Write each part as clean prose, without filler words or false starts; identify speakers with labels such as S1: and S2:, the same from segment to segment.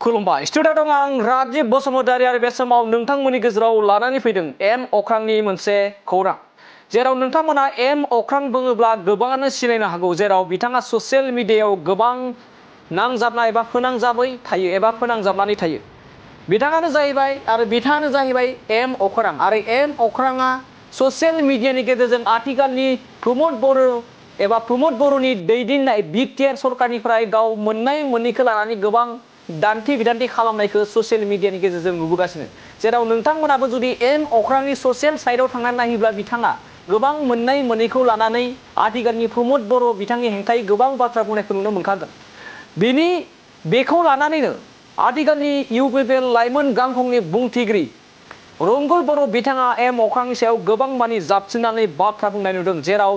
S1: खुलुमबाय स्टुडिअ दं आं राजिब बसुमतारी आरो बे समाव नोंथांमोननि गेजेराव लानानै फैदों एम अख्रांनि मोनसे खौरां जेराव नोंथांमोना एम अख्रां बुङोब्ला गोबाङानो सिनायनो हागौ जेराव बिथाङा ससियेल मिडियायाव गोबां नांजाबनाय एबा फोनांजाबै थायो एबा फोनांजाबनानै थायो बिथाङानो जाहैबाय एम अख्रां आरो एम अख्राङा ससियेल मिडियानि गेजेरजों आथिखालनि प्रमद बर' एबा प्रमद बर'नि दैदेननाय बिटिआर सरकारनिफ्राय गाव मोननाय मोननैखौ लानानै गोबां दान्थे बिदान्थे खालामनायखौ ससियेल मिडियानि गेजेरजों नुबोगासिनो जेराव नोंथांमोनाबो जुदि एम अख्रांनि ससियेल साइडआव थांनानै नायोब्ला बिथाङा गोबां मोननाय मोननैखौ लानानै आथिखालनि प्रमद बर' बिथांनि हेंथायै गोबां बाथ्रा बुंनायखौ नुनो मोनखागोन बेखौ लानानैनो आथिखालनि इउपिपिएल लाइमोन गांखंनि बुंथिगिरि रंगल बर' बिथाङा एम अख्रांनि सायाव गोबां मानि जाबसिननानै बाथ्रा बुंनाय नुदों जेराव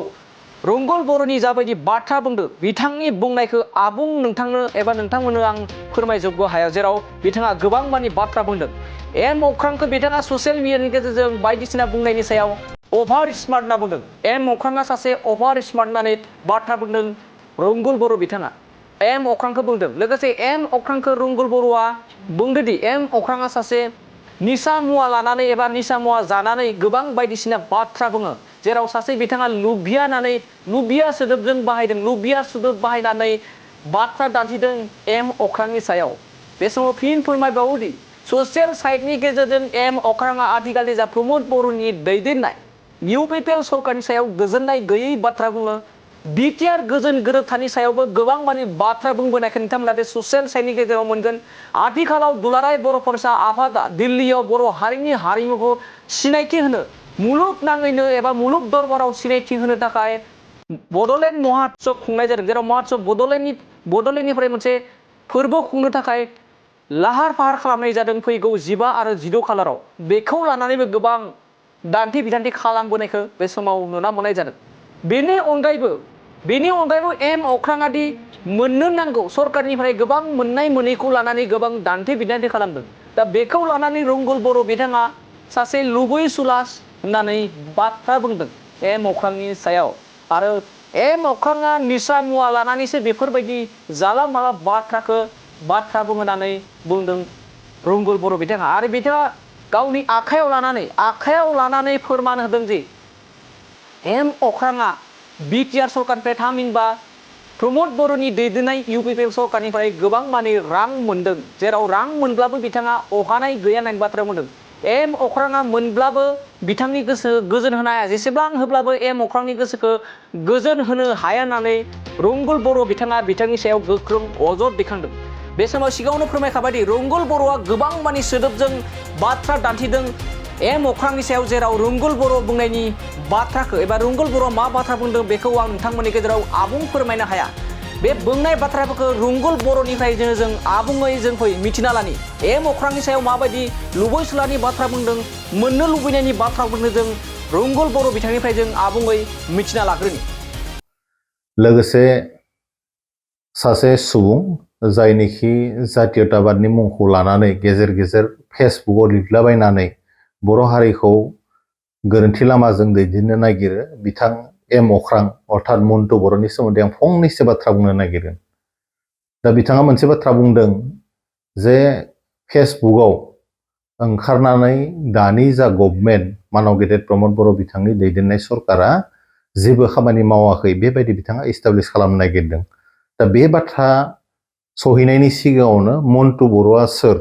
S1: रंगल बर'नि जाबायदि बाथ्रा बुंदों बिथांनि बुंनायखौ आबुं नोंथांनो एबा नोंथांमोननो आं फोरमायजोबनो हाया जेराव बिथाङा गोबां मानि बाथ्रा बुंदों एम अख्रांखौ बिथाङा ससियेल मिडियानि गेजेरजों बायदिसिना बुंनायनि सायाव अभार स्मार्ट होनना बुंदों एम अख्राङा सासे अभार स्मार्ट होननानै बाथ्रा बुंदों रंगल बर' बिथाङा एम अख्रांखौ बुंदों लोगोसे एम अख्रांखौ रंगल बर'आ बुंदोंदि एम अख्राङा सासे निसा मुवा लानानै एबा निसा मुवा जानानै गोबां बायदिसिना बाथ्रा बुङो जेराव सासे बिथाङा लुबिया सोदोबजों बाहायदों लुबिया सोदोब बाहायनानै बाथ्रा दान्थिदों एम अख्रांनि सायाव बे समाव फिन फोरमायबावोदि ससियेल साइटनि गेजेरजों एम अख्राङा आथिखालनि जा प्रमद बर'नि दैदेननाय इउपिपिएल सरकारनि सायाव गोजोननाय गैयै बाथ्रा बुङो बिटिआर गोजोन गोरोबथानि सायावबो गोबां मानि बाथ्रा बुंबोनायखौ नोंथांमोना बे ससियेल साइटनि गेजेराव मोनगोन आथिखालाव दुलाराय बर' फरायसा आफादा दिल्लीयाव बर' हारिनि हारिमुखौ सिनायथि होनो मुलुगनाङैनो एबा मुलुग दरबाराव सिनायथि होनो थाखाय बड'लेण्ड महोत्सब खुंनाय जादों जेराव महोत्सब बड'लेण्डनिफ्राय मोनसे फोरबो खुंनो थाखाय लाहार फाहार खालामनाय जादों फैगौ 15 आरो 16 खालाराव बेखौ लानानैबो गोबां दान्थे बिदान्थे खालामबोनायखौ बे समाव नुना मोननाय जादों बेनि अनगायैबो एम अख्राङा दि मोननो नांगौ सरकारनिफ्राय गोबां मोननाय मोनैखौ लानानै गोबां दान्थे बिदान्थे खालामदों दा बेखौ लानानै रंगल बर' बिथाङा सासे लुबैसुलास होननानै बाथ्रा बुंदों एम अख्रांनि सायाव आरो एम अख्राङा निसा मुवा लानानैसो बेफोरबायदि जाला माला बाथ्रा बुंनानै बुंदों रंगल बर' बिथाङा आरो बिथाङा गावनि आखायाव लानानै फोरमान होदों जे एम अख्राङा बिटिआर सरकारनिफ्राय थामहिनबा प्रमद बर'नि दैदेननाय इउपिपिएल सरकारनिफ्राय गोबां मानि रां मोनदों जेराव रां मोनब्लाबो बिथाङा अहानाय गैया होननानै बाथ्रा बुंदों एम अख्राङा मोनब्लाबो बिथांनि गोसो गोजोन होनो हाया जेसेबां होब्लाबो एम अख्रांनि गोसोखौ गोजोन होनो हाया होननानै रंगल बर' बिथाङा बिथांनि सायाव गोख्रों अजद दैखांदों बे समाव सिगाङावनो फोरमायखाबायदि रंगल बर'आ गोबां मानि सोदोबजों बाथ्रा दान्थिदों एम अख्रांनि सायाव जेराव रंगल बर' बुंनायनि बाथ्राखौ एबा रंगल बर'आ मा बाथ्रा बुंदों बेखौ आं नोंथांमोननि गेजेराव आबुं फोरमायनो हाया बे बुंनाय बाथ्राफोरखौ रंगल बर'निफ्राय जों आबुङै मिथिना लानि एम अख्रांनि सायाव माबायदि लुबैसुलानि बाथ्रा बुंदों मोननो लुबैनायनि बाथ्रा बुंदों जों रंगल बर' बिथांनिफ्राय जों आबुङै मिथिना लाग्रोनि
S2: लोगोसे सासे सुबुं जायनिखि जातीयताबादनि मुंखौ लानानै गेजेर गेजेर फेसबुकआव लिरलाबायनानै बर' हारिखौ गोरोन्थि लामाजों दैदेननो नागिरो बिथां एम अख्रां अर्थात मन्टु बर'नि सोमोन्दै आं फंनैसो बाथ्रा बुंनो नागिरगोन दा बिथाङा मोनसे बाथ्रा बुंदों जे फेसबुकआव ओंखारनानै दानि जा गभर्नमेन्ट मानव गेदेर प्रमद बर' बिथांनि दैदेननाय सरकारा जेबो खामानि मावाखै बेबायदि बिथाङा इस्टाब्लिश खालामनो नागिरदों दा बे बाथ्रा सहैनायनि सिगाङावनो मन्टु बर'आ सोर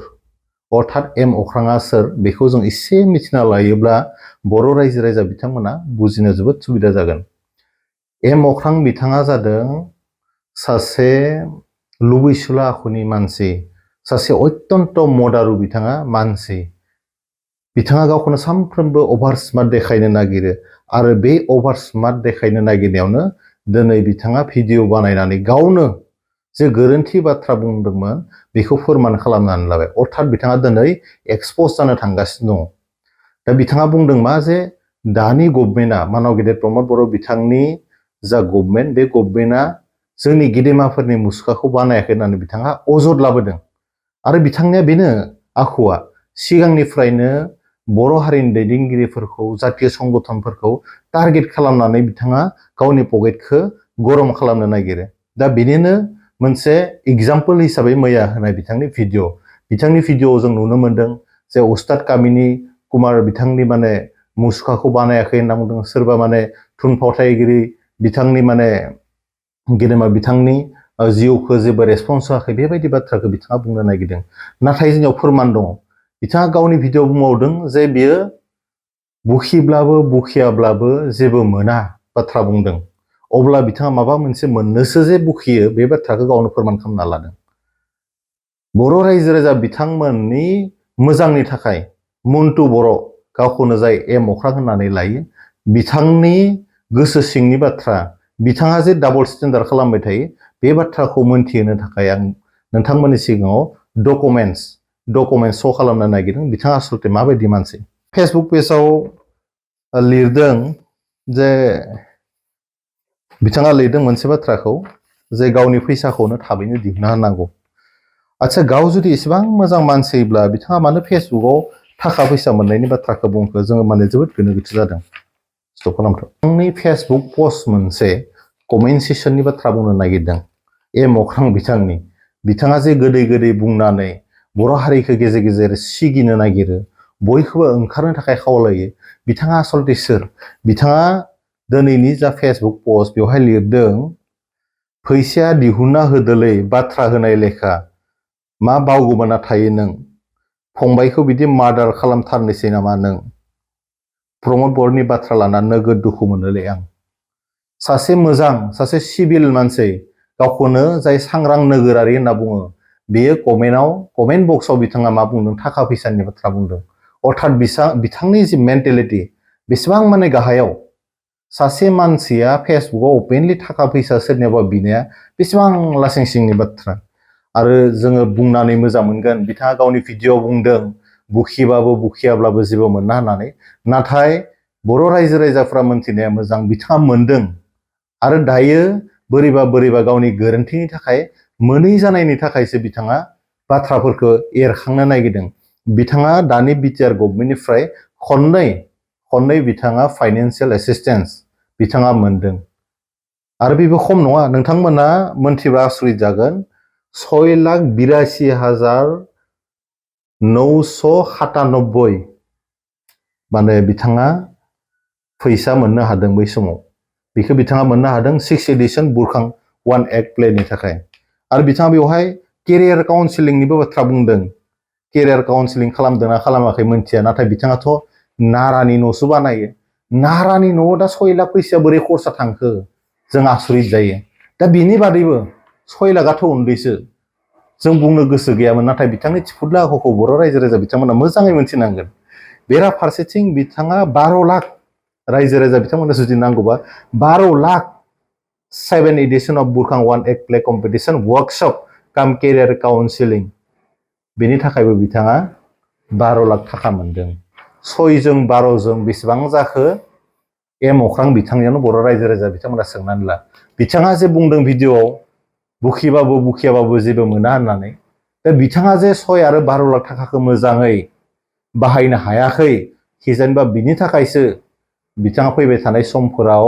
S2: अर्थात एम अख्राङा सोर बेखौ जों एसे मिथिना लायोब्ला बर' रायजो राजा बिथांमोना बुजिनो जोबोद सुबिदा जागोन एम अख्रां बिथाङा जादों सासे लुबैसुला आखुनि मानसि सासे अत्यन्त मदारु बिथाङा मानसि बिथाङा गावखौनो सानफ्रोमबो अभार स्मार्ट देखायनो नागिरो आरो बे अभार स्मार्ट देखायनो नागिरनायावनो दिनै बिथाङा भिडिअ बानायनानै गावनो जे गोरोन्थि बाथ्रा बुंदोंमोन बेखौ फोरमान खालामनानै लाबाय अर्थात बिथाङा दिनै एक्सप'ज जानो थांगासिनो दङ दा बिथाङा बुंदों मा जे दानि गभर्नमेन्टआ मानव गेदेर प्रमद बर' बिथांनि जा गभर्नमेन्ट बे गभर्नमेन्टआ जोंनि गेदेमाफोरनि मुसुखाखौ बानायाखै होननानै बिथाङा अजद लाबोदों आरो बिथांनिया बेनो आखुआ सिगांनिफ्रायनो बर' हारिनि दैदेनगिरिफोरखौ जातीय संगठनफोरखौ टारगेट खालामनानै बिथाङा गावनि पकेटखौ गरम खालामनो नागिरो दा बेनिनो मोनसे एग्जाम्पल हिसाबै मैया होनाय बिथांनि भिडिअ बिथांनि भिडिअ जों नुनो मोनदों जे उस्ताद कामिनी कुमार बिथांनि माने मुसुखाखौ बानायाखै होनना बुंदों सोरबा माने थुनफावथायगिरि बिथांनि माने गेदेमा बिथांनि जिउखौ जेबो रेसपन्स होआखै बेबायदि बाथ्राखौ बिथाङा बुंनो नागिरदों नाथाय जोंनियाव फोरमान दङ बिथाङा गावनि भिडिअ बुंबावदों जे बियो बुखिब्लाबो बुखियाब्लाबो जेबो मोना बाथ्रा बुंदों अब्ला बिथाङा माबा मोनसे मोननोसो जे बुखियो बे बाथ्राखौ गावनो फोरमान खालामना लादों बर' रायजो राजा बिथांमोननि मोजांनि थाखाय मन्टु बर' गावखौनो जाय एम अख्रां होननानै लायो बिथांनि गोसो सिंनि बाथ्रा बिथाङा जे डाबल स्टेन्डार्ड खालामबाय थायो बे बाथ्राखौ मोनथिहोनो थाखाय आं नोंथांमोननि सिगाङाव डकुमेन्टस श' खालामनो नागिरदों बिथाङा आसलते माबायदि मानसि फेसबुक पेजाव लिरदों जे बिथाङा लिरदों मोनसे बाथ्राखौ जे गावनि फैसाखौनो थाबैनो दिहुनना होनांगौ आच्छा गाव जुदि एसेबां मोजां मानसिब्ला बिथाङा मानो फेसबुकआव थाखा फैसा मोननायनि बाथ्राखौ बुंखो जोङो माने जोबोद गोनो गोथो जादों स्टप खालामथ' आंनि फेसबुक पस्ट मोनसे कमेन्ट सेसननि बाथ्रा बुंनो नागिरदों एम अख्रां बिथाङा जे गोदै गोदै बुंनानै बर' हारिखौ गेजेर गेजेर सिगिनो नागिरो बयखौबो ओंखारनो थाखाय खावलायो बिथाङा आसलते सोर बिथाङा दिनैनि जा फेसबुक पस्ट बेवहाय लिरदों फैसाया दिहुनना होदोलै बाथ्रा होनाय लेखा मा बावगोमाना थायो नों फंबायखौ बिदि मार्डार खालामथारनोसै नामा नों प्रमद बर'नि बाथ्रा लाना नोगोद दुखु मोनोलै आं सासे मोजां सासे सिभिल मानसि गावखौनो जाय सांग्रां नोगोरारि होनना बुङो बेयो कमेन्ट बक्सआव बिथाङा मा बुंदों थाखा फैसानि बाथ्रा बुंदों अर्थात बिथांनि जि मेन्टेलिटि बेसेबां माने गाहायाव सासे मानसिया फेसबुकआव अपेनलि थाखा फैसा सोरनियाबा बिनाया बेसेबां लासिं सिंनि बाथ्रा आरो जोङो बुंनानै मोजां मोनगोन बिथाङा गावनि भिडिअ बुंदों बुखिबाबो बुखियाब्लाबो जेबो मोना होननानै नाथाय बर' रायजो राजाफ्रा मोनथिनाया मोजां बिथाङा मोनदों आरो दायो बोरैबा गावनि गोरोन्थिनि थाखाय मोनै जानायनि थाखायसो बिथाङा बाथ्राफोरखौ एरखांनो नागिरदों बिथाङा दानि बिटिआर गभर्नमेन्टनिफ्राय खननै बिथाङा फाइनेन्सियेल एसिस्टेन्स बिथाङा मोनदों आरो बेबो खम नङा नोंथांमोना मोनथिबा आसरित जागोन 6,82,997 माने बिथाङा फैसा मोननो हादों बै समाव बेखौ बिथाङा मोननो हादों 6 एडिशन बुरखां 1 एक्ट प्लेनि थाखाय आरो बिथाङा बेवहाय केरियार काउन्सिलिंनिबो बाथ्रा बुंदों केरियार काउन्सिलिं खालामदोंना खालामाखै मोनथिया नाथाय बिथाङाथ' नारानि न'सो बानायो नारानि न'आव दा 6 लाख फैसा बोरै खरसा थांखो जों आसरित जायो दा बिनि बादैबो 6 लाखआथ' उन्दैसो जों बुंनो गोसो गैयामोन नाथाय बिथांनि थिफुदला आखुखौ बर' रायजो राजा बिथांमोना मोजाङै मोनथिनांगोन बेराफारसेथिं बिथाङा 12 लाख रायजो राजा बिथांमोना जुदि नांगौबा 12 लाख 7 एडिशन अफ बुरखां 1 एक्ट प्ले कम्पिटिशन वर्कशप काम केरियार काउन्सिलिं बेनि थाखायबो बिथाङा 12 लाख थाखा मोनदों 6 जों 12 जों बेसेबां जाखो एम अख्रां बिथांनियानो बर' रायजो राजा बिथांमोना सोंनानै ला बिथाङा जे बुंदों भिडिअआव बुखिबाबो बुखियाबाबो जेबो मोना होननानै दा बिथाङा जे 6 आरो 12 लाख थाखाखौ मोजाङै बाहायनो हायाखै हिजेनबा बिनि थाखायसो बिथाङा फैबाय थानाय समफोराव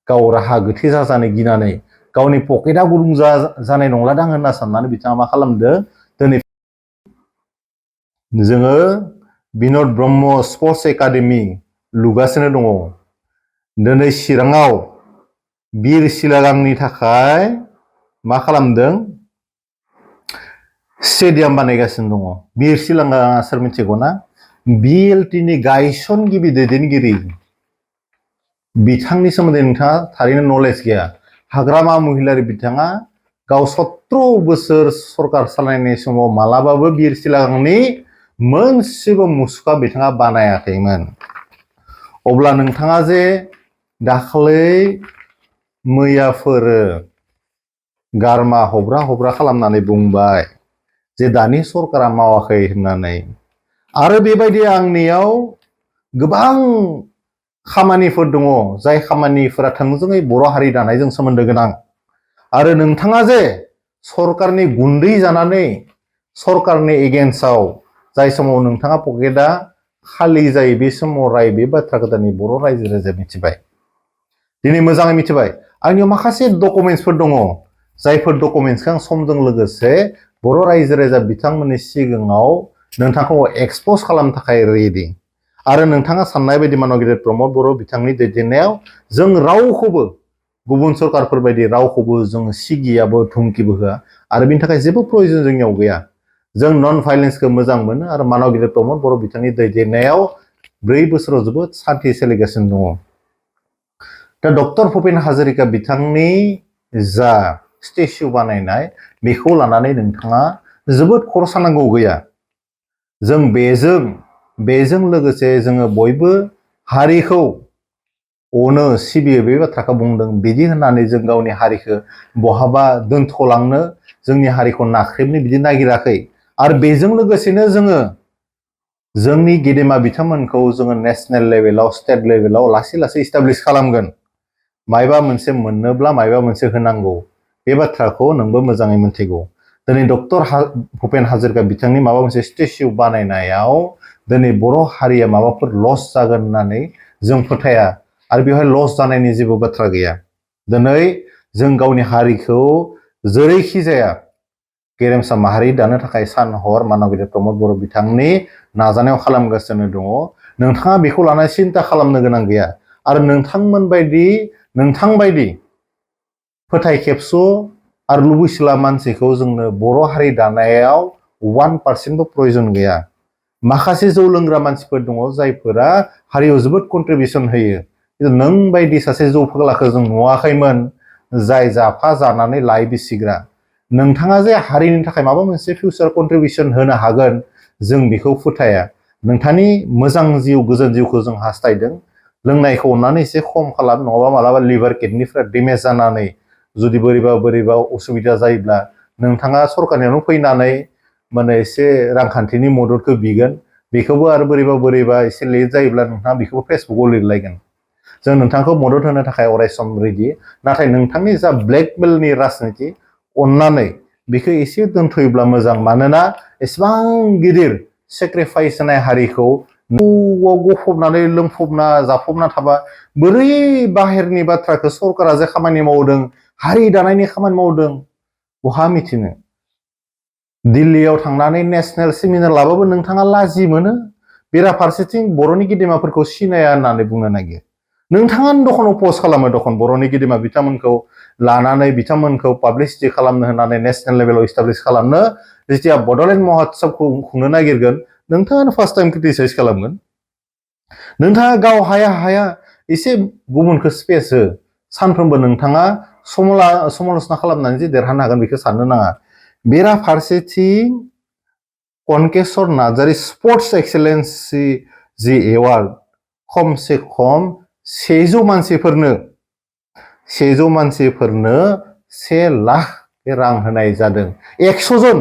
S2: गाव राहा गोथे जाजानो गिनानै गावनि पकेटआ गुदुं जानाय नंलादां होनना साननानै बिथाङा मा खालामदों दिनै जोङो बिन'द ब्रह्म स्पर्ट्स एकाडेमि लुगासिनो दङ दिनै चिराङाव बिर सिलागांनि थाखाय मा खालामदों स्टेडियाम बानायगासिनो दङ बिर सिलागाङा सोर मिथिगौना बिएलटिनि गायसनगिरि दैदेनगिरि बिथांनि सोमोन्दै नोंथाङा थारैनो नलेज गैया हाग्रामा महिलारि बिथाङा गाव 17 बोसोर सरकार सालायनाय समाव मालाबाबो बिर सिलागांनि मोनसेबो मुसुखा बिथाङा बानायाखैमोन अब्ला नोंथाङा जे दाखालै मैयाफोर गारमा हब्रा खालामनानै बुंबाय जे दानि सरकारा मावाखै होननानै आरो बेबायदि आंनियाव गोबां खामानिफोर दङ जाय खामानिफोरा थोंजोङै बर' हारि दानायजों सोमोन्दो गोनां आरो नोंथाङा जे सरकारनि गुन्दै जानानै सरकारनि एगेन्स्टआव जाय समाव नोंथाङा पकेटआ खालि जायो बे समाव बे बाथ्राखौ दिनै बर' रायजो राजाया मिथिबाय दिनै मोजाङै मिथिबाय आंनियाव माखासे डकुमेन्टसफोर दङ जायफोर डकुमेन्टसखौ आं समजों लोगोसे बर' रायजो राजा बिथांमोननि सिगाङाव नोंथांखौ एक्सप'ज खालामनो थाखाय रेडि आरो नोंथाङा साननाय बायदि मानव गेदेर प्रमद बर' बिथांनि दैदेननायाव जों रावखौबो गुबुन सरकारफोर बायदि रावखौबो जों सिगियाबो धुमकिबो होआ आरो बिनि थाखाय जेबो प्रयजन जोंनियाव गैया जों नन भाइलेन्सखौ मोजां मोनो आरो मानव गेदेर प्रमद बर' बिथांनि दैदेननायाव 4 बोसोराव जोबोद सान्थि सोलिगासिनो दङ दा डक्टर भुपेन हाजरिका बिथांनि जा स्टेचु बानायनाय बेखौ लानानै नोंथाङा जोबोद खर' सानांगौ गैया जों बेजों लोगोसे जोङो बयबो हारिखौ अनो सिबियो बे बाथ्राखौ बुंदों बिदि होननानै जों गावनि हारिखौ बहाबा दोनथ'लांनो जोंनि हारिखौ नाख्रेबनो बिदि नागिराखै आरो बेजों लोगोसेनो जोङो जोंनि गेदेमा बिथांमोनखौ जोङो नेशनेल लेभेलाव स्टेट लेभेलाव लासै लासै इस्टाब्लिश खालामगोन मायबा मोनसे मोननोब्ला मायबा मोनसे होनांगौ बे बाथ्राखौ नोंबो मोजाङै मिथिगौ दिनै डक्टर भुपेन हाजरिका बिथांनि माबा मोनसे स्टेचु बानायनायाव दिनै बर' हारिया माबाफोर लस जागोन होननानै जों फोथाया आरो बेवहाय लस जानायनि जेबो बाथ्रा गैया दिनै जों गावनि हारिखौ जेरैखि जाया गेरेमसा माहारि दानो थाखाय सान हर मानव गेदेर प्रमद बर' बिथांनि नाजानायाव खालामगासिनो दङ नोंथाङा बेखौ लानानै सिन्था खालामनो गोनां गैया आरो नोंथां बायदि फोथाय खेबस' आरो लुबैसुला मानसिखौ जोंनो बर' हारि दानायाव 1%बो प्रयजन गैया माखासे जौ लोंग्रा मानसिफोर दङ जायफोरा हारियाव जोबोद कन्ट्रिबिउसन होयो नों बायदि सासे जौ फाग्लाखौ जों नुवाखैमोन जाय जाफा जानानै लाइ बिसिग्रा नोंथाङा जे हारिनि थाखाय माबा मोनसे फिउचार कन्ट्रिबिउसन होनो हागोन जों बेखौ फोथाया नोंथांनि मोजां जिउ गोजोन जिउखौ जों हास्थायदों लोंनायखौ अननानै एसे खम खालाम नङाबा मालाबा लिभार किडनिफ्रा डेमेज जानानै जुदि बोरैबा उसुबिदा जायोब्ला नोंथाङा सरकारनियावनो फैनानै माने एसे रांखान्थिनि मददखौ बिगोन बेखौबो आरो बोरैबा एसे लेट जायोब्ला नोंथाङा बेखौबो फेसबुकआव लिरलायगोन जों नोंथांखौ मदद होनो थाखाय अरायसम रेडि नाथाय नोंथांनि जा ब्लेकमेलनि राजनिति अननानै बेखौ एसे दोनथ'योब्ला मोजां मानोना एसेबां गिदिर सेक्रिफाइस होनाय हारिखौ न'आव गफबनानै लोंफबना जाफबना थाबा बोरै बाहेरनि बाथ्राखौ सरकारा जे खामानि मावदों हारि दानायनि खामानि मावदों बहा मिथिनो दिल्लीयाव थांनानै नेशनेल सेमिनार लाबाबो नोंथाङा लाजि मोनो बेराफारसेथिं बर'नि गेदेमाफोरखौ सिनाया होननानै बुंनो नागिरो नोंथाङानो दखनाव पस्ट खालामो दखन बर'नि गेदेमा बिथांमोनखौ लानानै बिथांमोनखौ पाब्लिसिटि खालामनो होननानै नेशनेल लेभेलाव इस्टाब्लिश खालामनो जेथिया बड'लेण्ड महोत्सबखौ खुंनो नागिरगोन नोंथाङानो फार्स्ट टाइम क्रिटिसाइज खालामगोन नोंथाङा गाव हाया एसे गुबुनखौ स्पेस हो सानफ्रोमबो नोंथाङा समाल'सना खालामनानै जे देरहानो हागोन बेखौ साननो नाङा बेराफारसेथिं कनकेश्वर नार्जारी स्पर्ट्स एक्सेलेन्सि जि एवार्ड खमसे खम 100 मानसिफोरनो 1 लाख रां होनाय जादों 100 जन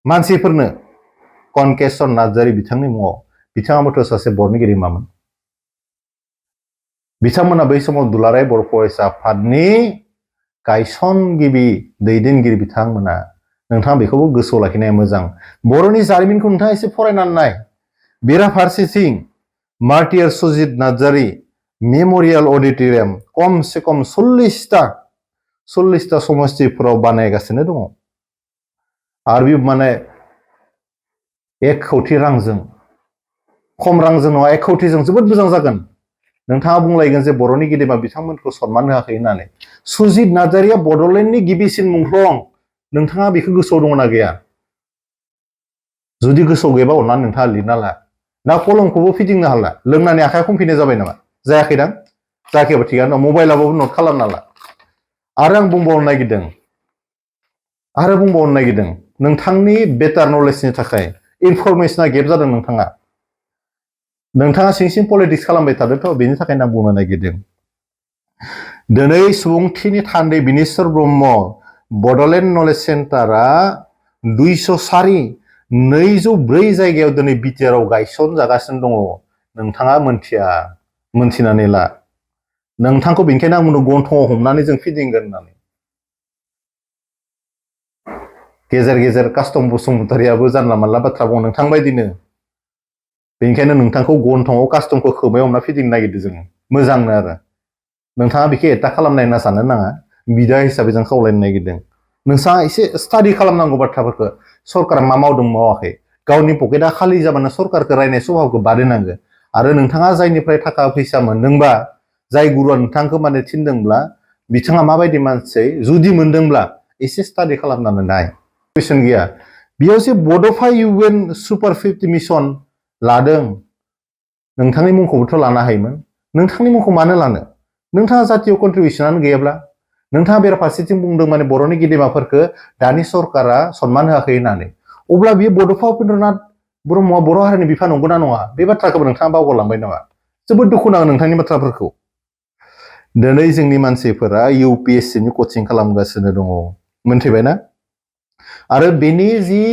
S2: मानसिफोरनो कनकेश्वर नार्जारी बिथांनि मुङाव बिथाङाबोथ' सासे बर'नि गेदेमामोन बिथांमोना बै समाव दुलाराय बर' फरायसा आफादनि गायसनगिरि दैदेनगिरि बिथांमोना नोंथाङा बेखौबो गोसोआव लाखिनाया मोजां बर'नि जारिमिनखौ नोंथाङा एसे फरायनानै नाय बेराफारसेथिं मार्टियार सुजित नार्जारी मेम'रियेल अडिट'रियाम खमसे खम 40टा समस्तिफोराव बानायगासिनो दङ आरो बे माने 1 कौटि रांजों खम रांजों नङा 1 कौटिजों जोबोद मोजां जागोन नोंथाङा बुंलायगोन जे बर'नि गेदेमा बिथांमोनखौ सनमान होआखै होननानै सुजित नार्जारीया बड'लेण्डनि गिबिसिन मुंख्लं नोंथाङा बेखौ गोसोआव दङना गैया जुदि गोसोआव गैयाबा अननानै नोंथाङा लिरना ला ना कलमखौबो फिदिंनो हाला लोंनानै आखाइ खमफिननाय जाबाय नामा जायाखैदां जायाखैबा थिगानो दं मबाइलाबो नट खालामना ला आरो आं बुंबावनो नागिरदों नोंथांनि बेटार नलेजनि थाखाय इनफरमेशना गेप जादों नोंथाङा सिं पलिटिक्स खालामबाय थादोंथ' बेनि थाखायनो आं बुंनो नागिरदों दिनै सुबुंथिनि थान्दै बिनेश्वर ब्रह्म बड'लेण्ड नलेज सेन्टारा 204 जायगायाव दिनै बिटिआरआव गायसनजागासिनो दङ नोंथाङा मोनथिनानै ला नोंथांखौ बेनिखायनो आं बुंनो गन्थङाव हमनानै जों फिदिंगोन होननानै गेजेर कास्टम बसुमतारियाबो जानला मानला बाथ्रा बुङो नोंथां बायदिनो बेनिखायनो नोंथांखौ गन्थङाव कास्टमखौ खोमायाव हमना फिदिंनो नागिरदों जोङो मोजांनो आरो नोंथाङा बेखौ एटाक खालामनाय होनना साननो नाङा बिदा हिसाबै जों खावलायनो नागिरदों नोंसा एसे स्टाडि खालामनांगौ बाथ्राफोरखौ सरकारा मा मावदों मावाखै गावनि पकेटआ खालि जाबानो सरकारखौ रायनाय स्वभावखौ बादायनांगो आरो नोंथाङा जायनिफ्राय थाखा फैसा मोनदोंबा जाय गुरुआ नोंथांखौ माने थिनदोंब्ला बिथाङा माबायदि मानसि जुदि मोनदोंब्ला एसे स्टाडि खालामनानै नाय कुइसन गैया बेयाव जे बड'फा इउएन सुपार 50 मिशन लादों नोंथांनि मुंखौबोथ' लानो हायोमोन नोंथांनि मुंखौ मानो लानो नोंथाङा जातीय कन्ट्रिबिउसनानो गैयाब्ला नोंथाङा बेराफारसेथिं बुंदों माने बर'नि गेदेमाफोरखौ दानि सरकारा सनमान होआखै होननानै अब्ला बियो बड'फा उपेन्द्रनाथ ब्रह्मआ बर' हारिनि बिफा नंगौना नङा बे बाथ्राखौबो नोंथाङा बावगारलांबाय नामा जोबोद दुखु नाङो नोंथांनि बाथ्राफोरखौ दिनै जोंनि मानसिफोरा UPSCनि कचिं खालामगासिनो दङ मोनथिबायना आरो बेनि जि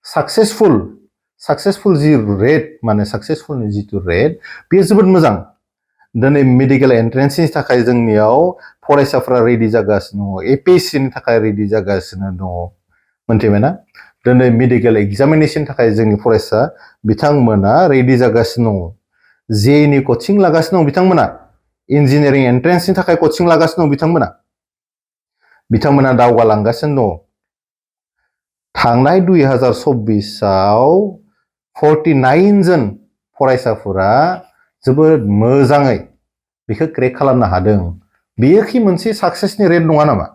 S2: साक्सेसफुल जि रेट माने साक्सेसफुलनि जिथु रेट बेयो जोबोद मोजां दिनै मेडिकेल एन्ट्रेन्सनि थाखाय जोंनियाव फरायसाफ्रा रेडि जागासिनो दङ APSCनि थाखाय रेडि जागासिनो दङ मोनथिबायना दिनै मेडिकेल एग्जामिनेशननि थाखाय जोंनि फरायसा बिथांमोना रेडि जागासिनो दङ जेनि कचिं लागासिनो दं बिथांमोना इन्जिनियारिं एन्ट्रेन्सनि थाखाय कचिं लागासिनो दं बिथांमोना दावगालांगासिनो दङ थांनाय 2024आव 49 जन फरायसाफोरा जोबोद मोजाङै बेखौ क्रेक खालामनो हादों बेयो कि मोनसे साक्सेसनि रेट नङा नामा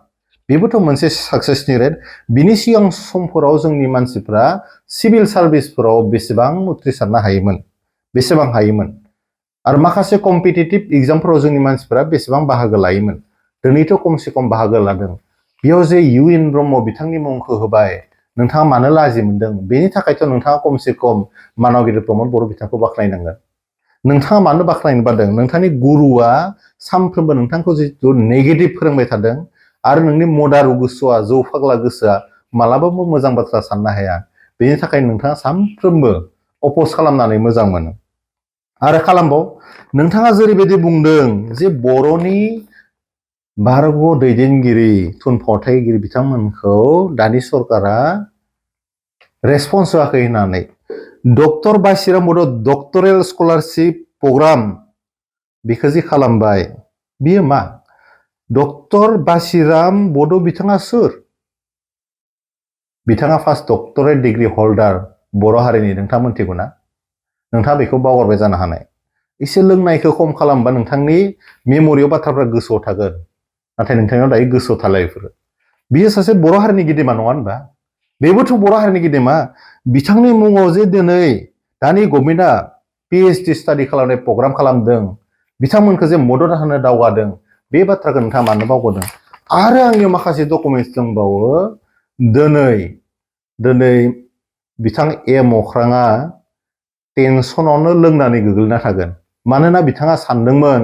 S2: बेबोथ' मोनसे साक्सेसनि रेट बिनि सिगां समफोराव जोंनि मानसिफ्रा सिभिल सार्भिसफोराव बेसेबां उथ्रिसारनो हायोमोन बेसेबां हायोमोन आरो माखासे कम्पिटिटिभ एग्जामफोराव जोंनि मानसिफ्रा बेसेबां बाहागो लायोमोन दिनैथ' खमसे खम बाहागो लादों बेयाव जे UN ब्रह्म बिथांनि मुंखौ होबाय नोंथाङा मानो लाजि मोनदों बेनि थाखायथ' नोंथाङा खमसे खम मानगिरि प्रमद बर' बिथांखौ बाख्नायनांगोन नोंथाङा मानो बाख्नायनो बादों नोंथांनि गुरुआ सानफ्रोमबो नोंथांखौ जिथु नेगेटिभ फोरोंबाय थादों आरो नोंनि मदारु गोसोआ जौ फाग्ला गोसोआ मालाबाबो मोजां बाथ्रा साननो हाया बेनि थाखाय नोंथाङा सानफ्रोमबो अप'ज खालामनानै मोजां मोनो आरो खालामबाव नोंथाङा जेरैबायदि बुंदों जे बर'नि भारत दैदेनगिरि थुनफावथायगिरि बिथांमोनखौ दानि सरकारा रेसपन्स होआखै होननानै डक्टर बासिराम बड' डक्टरेल स्कलारशिप प्रग्राम बेखौ जि खालामबाय बियो मा डक्टर बासिराम बड' बिथाङा सोर बिथाङा फार्स्ट डक्टरेट डिग्री हल्डार बर' हारिनि नोंथाङा मोनथिगौ ना नोंथाङा बेखौ बावगारबाय जानो हानाय एसे लोंनायखौ खम खालामबा नोंथांनि मेम'रियाव बाथ्राफ्रा गोसोआव थागोन नाथाय नोंथांनाव दायो गोसोआव थाला बेफोरो बियो सासे बर' हारिनि गेदेमा नङा होनबा बेबोथ' बर' हारिनि गेदेमा बिथांनि मुङाव जे दिनै दानि गभर्नमेन्टआ PhD स्टाडि खालामनाय प्रग्राम खालामदों बिथांमोनखौ जे मदद होनो दावगादों बे बाथ्राखौ नोंथाङा मानो बावगारदों आरो आंनियाव माखासे डकुमेन्टस दंबावो दिनै बिथां अख्राङा टेनसनावनो लोंनानै गोग्लैना थागोन मानोना बिथाङा सानदोंमोन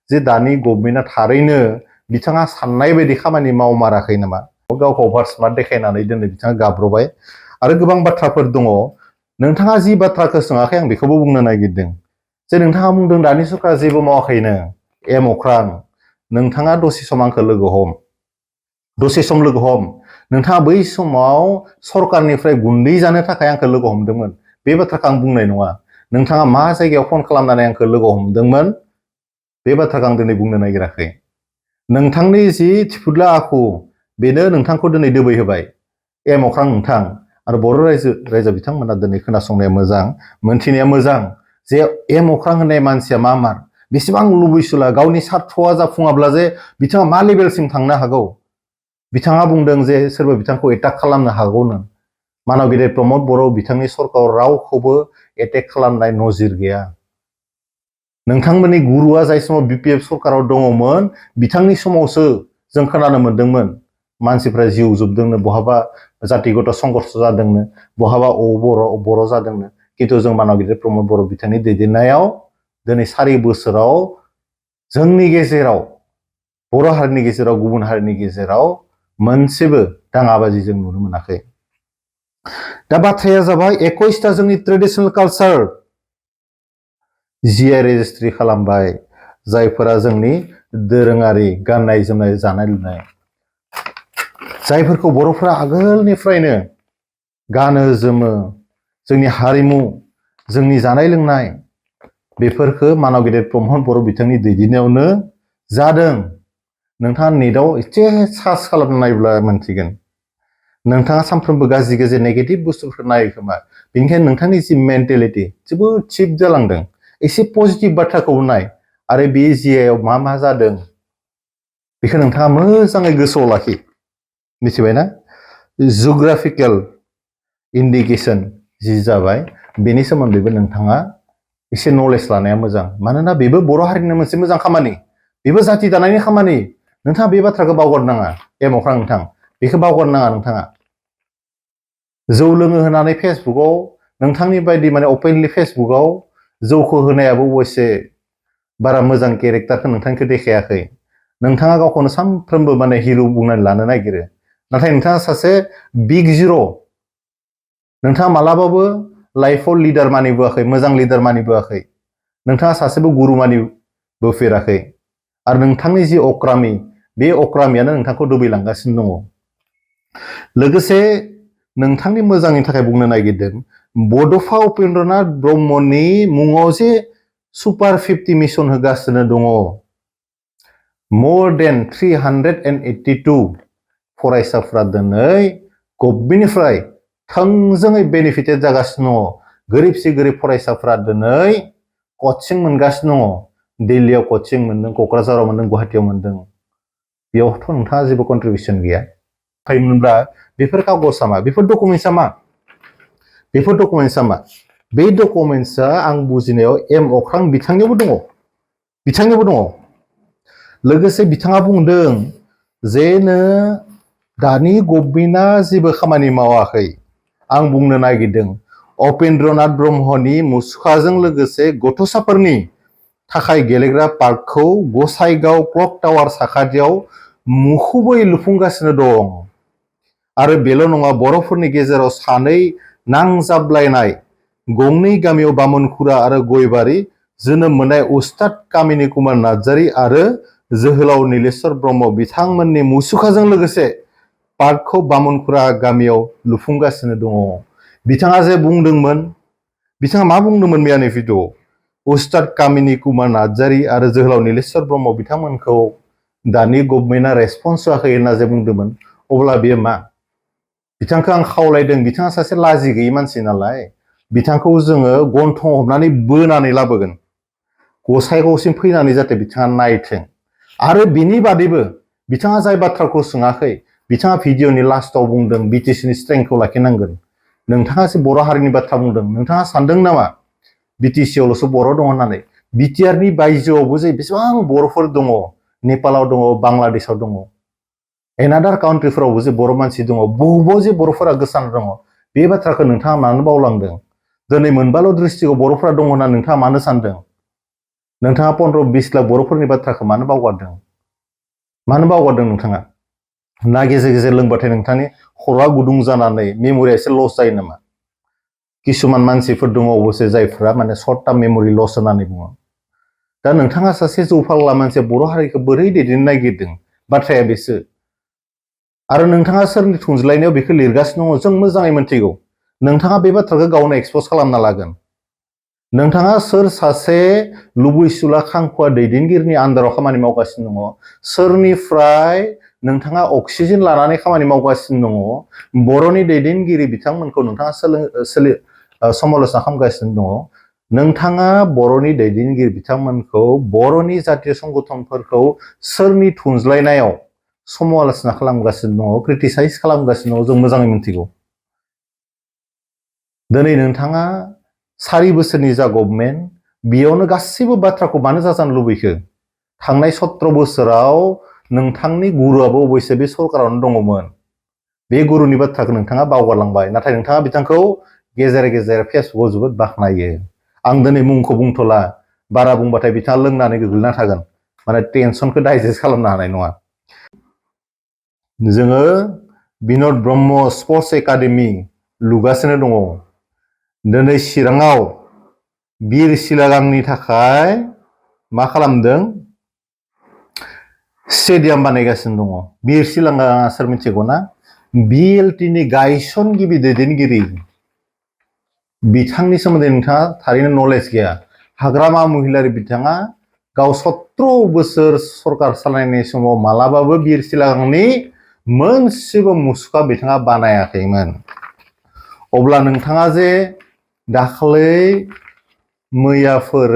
S2: जे दानि गभर्नमेन्टआ थारैनो बिथाङा साननाय बायदि खामानि मावमाराखै नामा गावखौ अभार स्मार्ट देखायनानै दिनै बिथाङा गाब्रबाय आरो गोबां बाथ्राफोर दङ नोंथाङा जि बाथ्राखौ सोङाखै आं बेखौबो बुंनो नागिरदों जे नोंथाङा बुंदों दानि सरकारा जेबो मावाखैनो अख्रां नोंथाङा दसे सम आंखौ लोगो हम नोंथाङा बै समाव सरकारनिफ्राय गुन्दै जानो थाखाय आंखौ लोगो हमदोंमोन बे बाथ्राखौ आं बुंनाय नङा नोंथाङा मा जायगायाव फन खालामनानै आंखौ लोगो हमदोंमोन बे बाथ्राखौ आं दिनै बुंनो नागिराखै नोंथांनि जि थिफुदला आखु बेनो नोंथांखौ दिनै दोबै होबाय अख्रां नोंथां आरो बर' रायजो बिथांमोना दिनै खोनासंनाया मोजां मोनथिनाया मोजां जे अख्रां होननाय मानसिया मार बेसेबां लुबैसुला गावनि सार्थ'आ जाफुङाब्ला जे बिथाङा मा लेभेलसिम थांनो हागौ बिथाङा बुंदों जे सोरबा बिथांखौ एटाक खालामनो हागौनो मानगिरि प्रमद बर' बिथांनि सरकाराव रावखौबो एटेक खालामनाय नजिर गैया नोंथांमोननि गुरुआ जाय समाव BPF सरकाराव दङमोन बिथांनि समावसो जों खोनानो मोन्दोंमोन मानसिफ्रा जिउ जोबदोंनो बहाबा जातिगत संघर्ष जादोंनो बहाबा बर' जादोंनो खिन्थु जों मानगिरि प्रमद बर' बिथांनि दैदेननायाव दिनै 4 बोसोराव जोंनि गेजेराव बर' हारिनि गेजेराव गुबुन हारिनि गेजेराव मोनसेबो दाङाबाजि जों नुनो मोनाखै दा बाथ्राया जाबाय 21टा जोंनि ट्रेडिशनेल कालचार GI रेजिस्ट्रि खालामबाय जायफोरा जोंनि दोरोङारि गाननाय जोमनाय जानाय लोंनाय जायफोरखौ बर'फ्रा आगोलनिफ्रायनो गानो जोमो जोंनि हारिमु जोंनि जानाय लोंनाय बेफोरखौ मानगिरि प्रमद बर' बिथांनि दैदेननायावनो जादों नोंथाङा नेटआव एसे सार्च खालामना नायब्ला मोनथिगोन नोंथाङा सानफ्रोमबो गाज्रि गाज्रि नेगेटिभ बुस्थुफोरखौ नायो खोमा बेनिखायनो नोंथांनि जि मेन्टेलिटि जोबोद चिप जालांदों एसे पजिटिभ बाथ्राखौ नाय आरो बे जिआव मा जादों बेखौ नोंथाङा मोजाङै गोसोआव लाखि मिथिबायना जिअग्राफिकेल इन्डिकेसन जि जाबाय बेनि सोमोन्दैबो नोंथाङा एसे नलेज लानाया मोजां मानोना बेबो बर' हारिनि मोनसे मोजां खामानि बेबो जाति दानायनि खामानि नोंथाङा बे बाथ्राखौ बावगारनाङा अख्रां नोंथां बेखौ बावगारनाङा नोंथाङा जौ लोङो होनानै फेसबुकआव नोंथांनि बायदि माने अपेनलि फेसबुकआव जौखौ होनायाबो अबयसे बारा मोजां केरेक्टारखौ नोंथांखौ देखायाखै नोंथाङा गावखौनो सानफ्रोमबो माने हिर' बुंनानै लानो नागिरो नाथाय नोंथाङा सासे बिग जिर' नोंथाङा मालाबाबो लाइफआव लिडार मानिबोआखै मोजां लिडार मानिबोआखै नोंथाङा सासेबो गुरु मानिबोफेराखै आरो नोंथांनि जि अक्रामी बे अक्रामीयानो नोंथांखौ दोबैलांगासिनो दङ लोगोसे नोंथांनि मोजांनि थाखाय बुंनो नागिरदों बड'फा उपेन्द्रनाथ ब्रह्मनि मुङाव जे सुपार 50 मिशन होगासिनो दङ more than 382 फरायसाफ्रा दिनै गभमेन्टनिफ्राय थोंजोङै बेनिफिटेड जागासिनो दङ गोरिबसे गोरिब फरायसाफ्रा दिनै कचिं मोनगासिनो दङ दिल्लीयाव कचिं मोनदों क'क्राझाराव मोनदों गुवाहाटीयाव मोनदों बेयावथ' नोंथाङा जेबो कन्ट्रिबिउसन गैया फायोमोनब्ला बेफोर कागजआ मा बेफोर डकुमेन्टसा मा बेफोर डकुमेन्टसा मा बे डकुमेन्टसा आं बुजिनायाव अख्रां बिथांनियावबो दङ लोगोसे बिथाङा बुंदों जेनो दानि गभमेन्टआ जेबो खामानि मावाखै आं बुंनो नागिरदों उपेन्द्रनाथ ब्रह्मनि मुसुखाजों लोगोसे गथ'साफोरनि थाखाय गेलेग्रा पार्कखौ गसाइगाव क्लक टावार साखाथियाव मुखुबै लुफुंगासिनो दं आरो बेल' नङा बर'फोरनि गेजेराव सानै नांजाबलायनाय गंनै गामियाव बामोनखुरा आरो गयबारि जोनोम मोननाय उस्ताद कामिनी कुमार नार्जारी आरो जोहोलाव नीलेश्वर ब्रह्म बिथांमोननि मुसुखाजों लोगोसे पार्कखौ बामोनखुरा गामियाव लुफुंगासिनो दङ बिथाङा जे बुंदोंमोन बिथाङा मा बुंदोंमोन मैयानि भिडिअ'आव उस्ताद कामिनी कुमार नार्जारी आरो जोहोलाव नीलेश्वर ब्रह्म बिथांमोनखौ दानि गभमेन्टआ रेसपन्स होआखै होनना जे बुंदोंमोन अब्ला बेयो मा बिथांखौ आं खावलायदों बिथाङा सासे लाजि गैयै मानसि नालाय बिथांखौ जोङो गन्थं हमनानै बोनानै लाबोगोन गसाइगावसिम फैनानै जाहाथे बिथाङा नायथों आरो बिनि बादैबो बिथाङा जाय बाथ्राखौ सोङाखै बिथाङा भिडिअनि लास्टआव बुंदों बिटिसिनि स्ट्रेंथखौ लाखिनांगोन नोंथाङा जे बर' हारिनि बाथ्रा बुंदों नोंथाङा सानदों नामा बिटिसिआवल'सो बर' दङ होननानै बिटिआरनि बायजोआवबो जे बेसेबां बर'फोर दङ नेपालाव दङ बांलादेशआव दङ एनादार काउन्ट्रिफोरावबो जे बर' मानसि दङ बहुबाव जे बर'फोरा गोसारना दङ बे बाथ्राखौ नोंथाङा मानो बावलांदों दिनै मोनबाल' दृष्टिआव बर'फोरा दङ होनना नोंथाङा मानो सानदों नोंथाङा 15-20 लाख बर'फोरनि बाथ्राखौ मानो बावगारदों नोंथाङा ना गेजेर गेजेर लोंबाथाय नोंथांनि खर'आ गुदुं जानानै मेम'रिया एसे लस जायो नामा किसुमान मानसिफोर दङ अबसे जायफ्रा माने सर्ट टार्म मेम'रि लस होननानै बुङो दा नोंथाङा सासे जौ फाग्ला मानसिया बर' हारिखौ बोरै दैदेननो नागिरदों बाथ्राया बेसो आरो नोंथाङा सोरनि थुनज्लायनायाव बेखौ लिरगासिनो दङ जों मोजाङै मिथिगौ नोंथाङा बे बाथ्राखौ गावनो एक्सप'ज खालामना लागोन नोंथाङा सोर सासे लुबैसुला खांखुवा दैदेनगिरिनि आन्दाराव खामानि मावगासिनो दङ सोरनिफ्राय नोंथाङा अक्सिजेन लानानै खामानि मावगासिनो दङ बर'नि दैदेनगिरि बिथांमोनखौ नोंथाङा समालोचना खालामगासिनो दङ नोंथाङा बर'नि दैदेनगिरि बिथांमोनखौ बर'नि जातीय संगठनफोरखौ सोरनि थुनज्लायनायाव समालोचना खालामगासिनो दङ क्रिटिसाइज खालामगासिनो दङ जों मोजाङै मिथिगौ दिनै नोंथाङा 4 बोसोरनि जा गभर्नमेन्ट बेयावनो गासैबो बाथ्राखौ मानो जाजानो लुबैखो थांनाय 17 बोसोराव नोंथांनि गुरुआबो अबयसे बे सरकारावनो दङमोन बे गुरुनि बाथ्राखौ नोंथाङा बावगारलांबाय नाथाय नोंथाङा बिथांखौ गेजेर गेजेर फेसबुकआव जोबोद बाख्नायो आं दिनै मुंखौ बुंथ'ला बारा बुंबाथाय बिथाङा लोंनानै गोग्लैना थागोन माने टेनसनखौ डाइजेस्ट खालामनो हानाय नङा जोङो बिन'द ब्रह्म स्पर्ट्स एकाडेमि लुगासिनो दङ दिनै चिराङाव बिर सिलागांनि थाखाय मा खालामदों स्टेडियाम बानायगासिनो दङ बिर सिलागाङा सोर मिथिगौ ना बिएलटिनि गायसनगिरि दैदेनगिरि बिथांनि सोमोन्दै नोंथाङा थारैनो नलेज गैया हाग्रामा महिलारि बिथाङा गाव 17 बोसोर सरकार सालायनाय समाव मालाबाबो बिर सिलागांनि मोनसेबो मुसुखा बिथाङा बानायाखैमोन। अब्ला नोंथाङा जे दाखालै मैयाफोर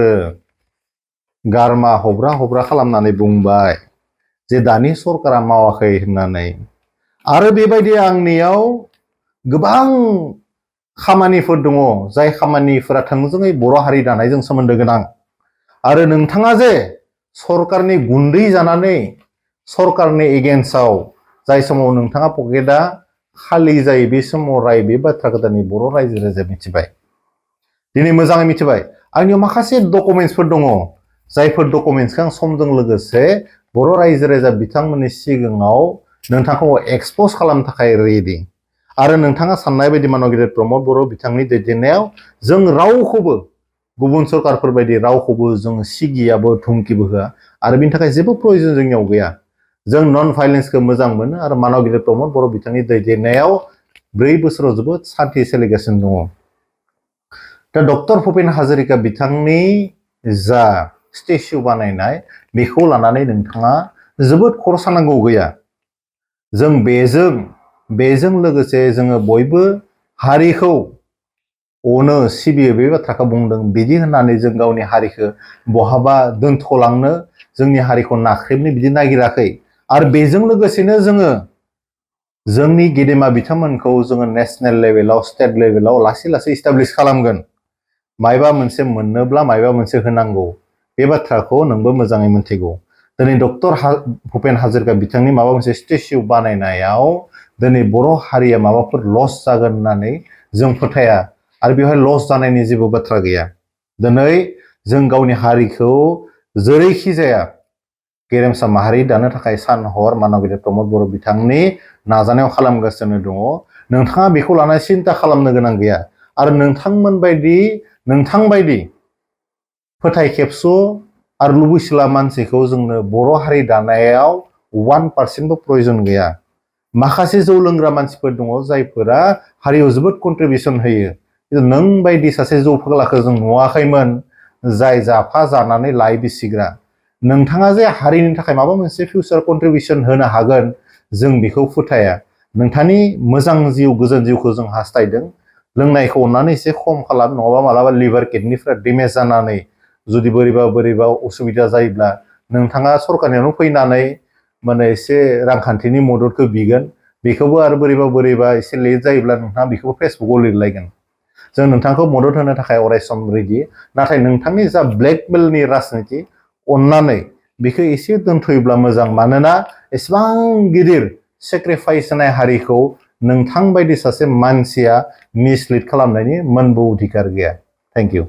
S2: गारमा हब्रा हब्रा खालामनानै बुंबाय जे दानि सरकारा मावाखै होननानै, आरो बेबायदि आंनियाव गोबां खामानिफोर दङ जाय खामानिफोरा थोंजोङै बर' हारि दानायजों सोमोन्दो गोनां। आरो नोंथाङा जे सरकारनि गुन्दै जानानै सरकारनि एगेन्स्टआव जाय समाव नोंथाङा पकेटआ खालि जायो बे समाव राय बे बाथ्राखौ दिनै बर' रायजो राजाया मिथिबाय, दिनै मोजाङै मिथिबाय। आंनियाव माखासे डकुमेन्टसफोर दङ जायफोर डकुमेन्टसखौ आं समजों लोगोसे बर' रायजो राजा बिथांमोननि सिगाङाव नोंथांखौ एक्सप'ज खालामनो थाखाय रेडि। आरो नोंथाङा साननाय बायदि मानब गेदेर प्रमद बर' बिथांनि दैदेननायाव जों रावखौबो गुबुन सरकारफोर बायदि रावखौबो जों सिगियाबो धुमकिबो होआ, आरो बिनि थाखाय जेबो प्रयजन जोंनियाव गैया। जों नन भाइलेन्सखौ मोजां मोनो आरो मानब गेदेर प्रमद बर' बिथांनि दैदेननायाव 4 बोसोराव जोबोद सान्थि सोलिगासिनो दङ। दा डक्टर भुपेन हाजरिका बिथांनि जा स्टेचु बानायनाय बेखौ लानानै नोंथाङा जोबोद खर' सानांगौ गैया। जों बेजों लोगोसे जोङो बयबो हारिखौ अनो सिबियो बे बाथ्राखौ बुंदों। बिदि होननानै जों गावनि हारिखौ बहाबा दोनथ'लांनो, जोंनि हारिखौ नाख्रेबनो बिदि नागिराखै। आरो बेजों लोगोसेनो जोङो जोंनि गेदेमा बिथांमोनखौ जोङो नेशनेल लेभेलाव स्टेट लेभेलाव लासै लासै इस्टाब्लिश खालामगोन। मायबा मोनसे मोननोब्ला मायबा मोनसे होनांगौ, बे बाथ्राखौ नोंबो मोजाङै मिथिगौ। दिनै डक्टर भुपेन हाजरिका बिथांनि माबा मोनसे स्टेचु बानायनायाव दिनै बर' हारिया माबाफोर लस जागोन होननानै जों फोथाया, आरो बेवहाय लस जानायनि जेबो बाथ्रा गैया। दिनै जों गावनि हारिखौ जेरैखि जाया गेरेमसा माहारि दानो थाखाय सान हर मानब गेदेर प्रमद बर' बिथांनि नाजानायाव खालामगासिनो दङ। नोंथाङा बेखौ लानानै सिन्था खालामनो गोनां गैया। आरो नोंथां बायदि फोथाय खेबस' आरो लुबैसुला मानसिखौ जोंनो बर' हारि दानायाव 1% प्रयजन गैया। माखासे जौ लोंग्रा मानसिफोर दङ जायफोरा हारियाव जोबोद कन्ट्रिबिउसन होयो। नों बायदि सासे जौ फाग्लाखौ जों नुवाखैमोन जाय जाफा जानानै लाइ बिसिग्रा। नोंथाङा जे हारिनि थाखाय माबा मोनसे फिउचार कन्ट्रिबिउसन होनो हागोन जों बेखौ फोथाया। नोंथांनि मोजां जिउ गोजोन जिउखौ जों हास्थायदों। लोंनायखौ अननानै एसे खम खालाम, नङाबा मालाबा लिभार किडनिफ्रा डेमेज जानानै जुदि बोरैबा उसुबिदा जायोब्ला नोंथाङा सरकारनियावनो फैनानै माने एसे रांखान्थिनि मददखौ बिगोन। बेखौबो आरो बोरैबा एसे लेट जायोब्ला नोंथाङा बेखौबो फेसबुकआव लिरलायगोन। जों नोंथांखौ मदद होनो थाखाय अराय सम रेडि। नाथाय नोंथांनि जा ब्लेकमेलनि राजनिति अननानै बेखौ एसे दोनथ'योब्ला मोजां। मानोना एसेबां गिदिर सेक्रिफाइस होनाय हारिखौ नोंथां बायदि सासे मानसिया मिसलिड खालामनायनि मोनबो अधिकार गैया। Thank you.